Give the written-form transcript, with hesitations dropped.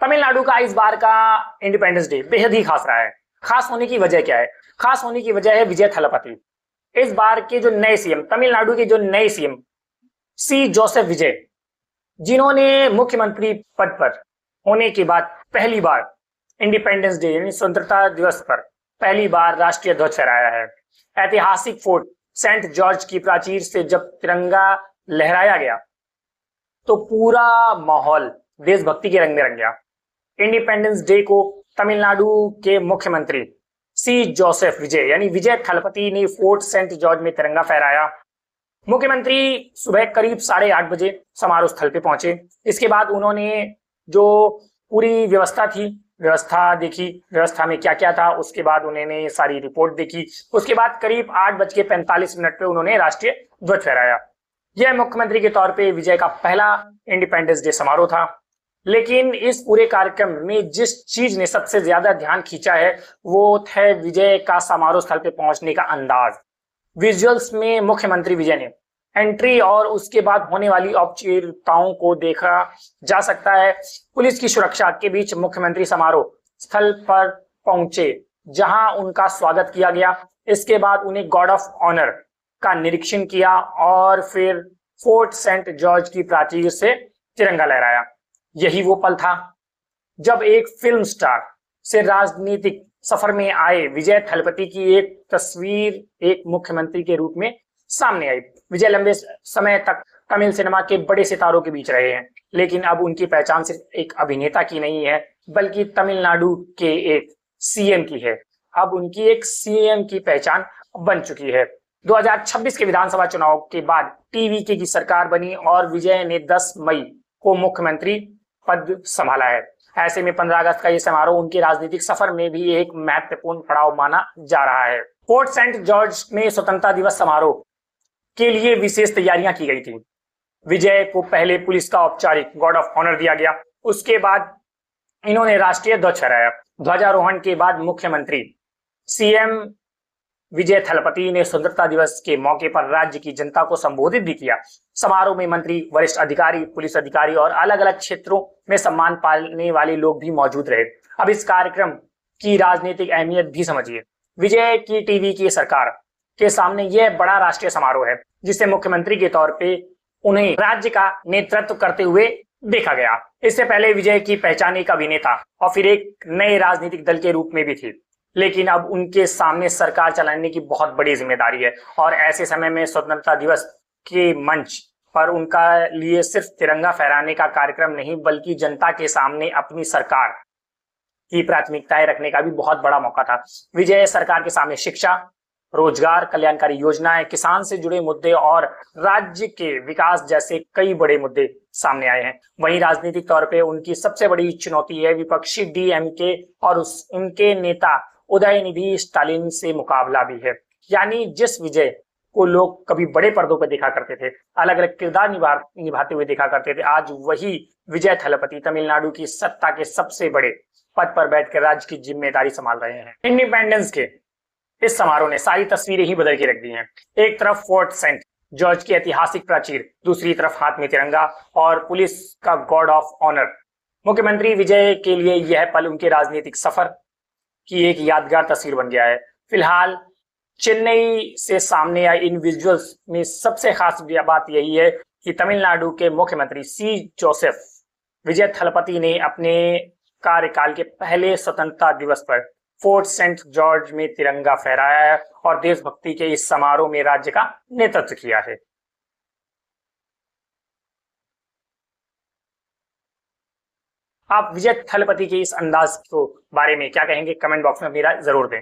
तमिलनाडु का इस बार का इंडिपेंडेंस डे बेहद ही खास रहा है। खास होने की वजह क्या है? खास होने की वजह है विजय थलपति। इस बार के जो नए सीएम, तमिलनाडु के जो नए सीएम सी जोसेफ विजय, जिन्होंने मुख्यमंत्री पद पर होने के बाद पहली बार इंडिपेंडेंस डे यानी स्वतंत्रता दिवस पर पहली बार राष्ट्रीय ध्वज फहराया है। ऐतिहासिक फोर्ट सेंट जॉर्ज की प्राचीर से जब तिरंगा लहराया गया तो पूरा माहौल देशभक्ति के रंग में रंग गया। इंडिपेंडेंस डे को तमिलनाडु के मुख्यमंत्री सी जोसेफ विजय यानी विजय थलपति ने फोर्ट सेंट जॉर्ज में तिरंगा फहराया। मुख्यमंत्री सुबह करीब 8:30 बजे समारोह स्थल पे पहुंचे। इसके बाद उन्होंने जो पूरी व्यवस्था थी, व्यवस्था देखी, व्यवस्था में क्या क्या था, उसके बाद उन्होंने सारी रिपोर्ट देखी। उसके बाद करीब 8:45 पे उन्होंने राष्ट्रीय ध्वज फहराया। यह मुख्यमंत्री के तौर पे विजय का पहला इंडिपेंडेंस डे समारोह था। लेकिन इस पूरे कार्यक्रम में जिस चीज ने सबसे ज्यादा ध्यान खींचा है वो है विजय का समारोह स्थल पे पहुंचने का अंदाज। विजुअल्स में मुख्यमंत्री विजय ने एंट्री और उसके बाद होने वाली औपचारिकताओं को देखा जा सकता है। पुलिस की सुरक्षा के बीच मुख्यमंत्री समारोह स्थल पर पहुंचे, जहां उनका स्वागत किया गया। इसके बाद उन्हें गार्ड ऑफ ऑनर का निरीक्षण किया और फिर फोर्ट सेंट जॉर्ज की प्राचीर से तिरंगा लहराया। यही वो पल था जब एक फिल्म स्टार से राजनीतिक सफर में आए विजय थलपति की एक तस्वीर एक मुख्यमंत्री के रूप में सामने आई। विजय लंबे समय तक तमिल सिनेमा के बड़े सितारों के बीच रहे हैं, लेकिन अब उनकी पहचान सिर्फ एक अभिनेता की नहीं है बल्कि तमिलनाडु के एक सीएम की है। अब उनकी एक सीएम की पहचान बन चुकी है। 2026 के विधानसभा चुनाव के बाद टीवीके की सरकार बनी और विजय ने 10 मई को मुख्यमंत्री पद संभाला है। ऐसे में 15 अगस्त का ये समारोह उनके राजनीतिक सफर में भी एक महत्वपूर्ण पड़ाव माना जा रहा है। फोर्ट सेंट जॉर्ज में स्वतंत्रता दिवस समारोह के लिए विशेष तैयारियां की गई थी। विजय को पहले पुलिस का औपचारिक गार्ड ऑफ ऑनर दिया गया। उसके बाद इन्होंने राष्ट्रीय ध्वज फहराया। ध्वजारोहण के बाद मुख्यमंत्री सीएम विजय थलपति ने स्वतंत्रता दिवस के मौके पर राज्य की जनता को संबोधित भी किया। समारोह में मंत्री, वरिष्ठ अधिकारी, पुलिस अधिकारी और अलग अलग क्षेत्रों में सम्मान पाने वाले लोग भी मौजूद रहे। अब इस कार्यक्रम की राजनीतिक अहमियत भी समझिए। विजय की टीवी की सरकार के सामने यह बड़ा राष्ट्रीय समारोह है जिसे मुख्यमंत्री के तौर पे उन्हें राज्य का नेतृत्व करते हुए देखा गया। इससे पहले विजय की पहचान एक अभिनेता और फिर एक नए राजनीतिक दल के रूप में भी थी, लेकिन अब उनके सामने सरकार चलाने की बहुत बड़ी जिम्मेदारी है और ऐसे समय में स्वतंत्रता दिवस के मंच पर उनका लिए सिर्फ तिरंगा फहराने का कार्यक्रम नहीं बल्कि जनता के सामने अपनी सरकार की प्राथमिकताएं रखने का भी बहुत बड़ा मौका था। विजय सरकार के सामने शिक्षा, रोजगार, कल्याणकारी योजनाएं, किसान से जुड़े मुद्दे और राज्य के विकास जैसे कई बड़े मुद्दे सामने आए हैं। वहीं राजनीतिक तौर पे उनकी सबसे बड़ी चुनौती है विपक्षी डीएमके और उनके नेता उदयनिधि स्टालिन से मुकाबला भी है। यानी जिस विजय को लोग कभी बड़े पर्दों पर देखा करते थे, अलग अलग किरदार निभाते हुए देखा करते थे, आज वही विजय थलपति तमिलनाडु की सत्ता के सबसे बड़े पद पर बैठकर राज्य की जिम्मेदारी संभाल रहे हैं। इंडिपेंडेंस के इस समारोह ने सारी तस्वीरें ही बदल के रख दी हैं। एक तरफ फोर्ट सेंट जॉर्ज की ऐतिहासिक प्राचीर, दूसरी तरफ हाथ में तिरंगा और पुलिस का गार्ड ऑफ ऑनर। मुख्यमंत्री विजय के लिए यह पल उनके राजनीतिक सफर की एक यादगार तस्वीर बन गया है। फिलहाल चेन्नई से सामने आई इन विजुअल्स में सबसे खास बात यही है कि तमिलनाडु के मुख्यमंत्री सी जोसेफ विजय थलपति ने अपने कार्यकाल के पहले स्वतंत्रता दिवस पर फोर्ट सेंट जॉर्ज में तिरंगा फहराया है और देशभक्ति के इस समारोह में राज्य का नेतृत्व किया है। आप विजय थलपति के इस अंदाज को बारे में क्या कहेंगे? कमेंट बॉक्स में मेरा जरूर दें।